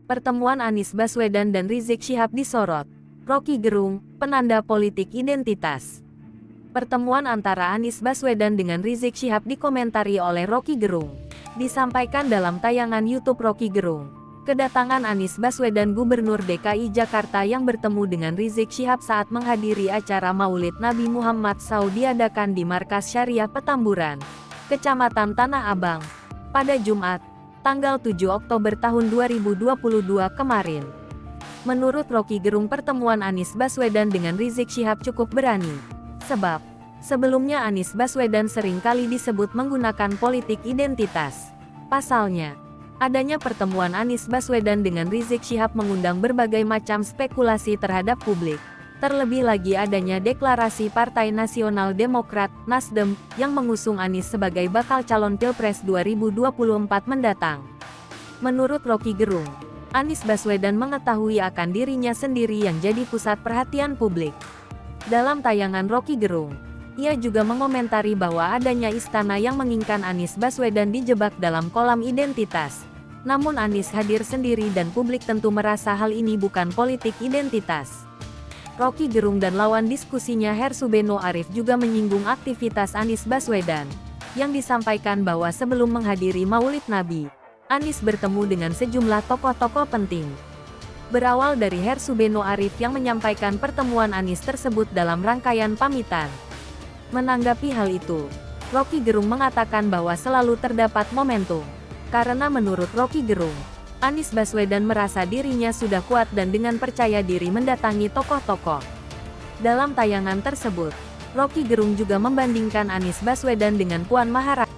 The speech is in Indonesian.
Pertemuan Anies Baswedan dan Rizik Syihab disorot. Rocky Gerung, penanda politik identitas. Pertemuan antara Anies Baswedan dengan Rizik Syihab dikomentari oleh Rocky Gerung. Disampaikan dalam tayangan YouTube Rocky Gerung. Kedatangan Anies Baswedan Gubernur DKI Jakarta yang bertemu dengan Rizik Syihab saat menghadiri acara Maulid Nabi Muhammad SAW diadakan di Markas Syariah Petamburan, Kecamatan Tanah Abang, pada Jumat, tanggal 7 Oktober tahun 2022 kemarin. Menurut Rocky Gerung, pertemuan Anies Baswedan dengan Rizik Syihab cukup berani. Sebab, sebelumnya Anies Baswedan sering kali disebut menggunakan politik identitas. Pasalnya, adanya pertemuan Anies Baswedan dengan Rizik Syihab mengundang berbagai macam spekulasi terhadap publik. Terlebih lagi adanya deklarasi Partai Nasional Demokrat, Nasdem, yang mengusung Anies sebagai bakal calon Pilpres 2024 mendatang. Menurut Rocky Gerung, Anies Baswedan mengetahui akan dirinya sendiri yang jadi pusat perhatian publik. Dalam tayangan Rocky Gerung, ia juga mengomentari bahwa adanya istana yang menginginkan Anies Baswedan dijebak dalam kolam identitas. Namun Anies hadir sendiri dan publik tentu merasa hal ini bukan politik identitas. Rocky Gerung dan lawan diskusinya Hersubeno Arif juga menyinggung aktivitas Anies Baswedan, yang disampaikan bahwa sebelum menghadiri Maulid Nabi, Anies bertemu dengan sejumlah tokoh-tokoh penting. Berawal dari Hersubeno Arif yang menyampaikan pertemuan Anies tersebut dalam rangkaian pamitan. Menanggapi hal itu, Rocky Gerung mengatakan bahwa selalu terdapat momentum, karena menurut Rocky Gerung, Anies Baswedan merasa dirinya sudah kuat dan dengan percaya diri mendatangi tokoh-tokoh. Dalam tayangan tersebut, Rocky Gerung juga membandingkan Anies Baswedan dengan Puan Maharani.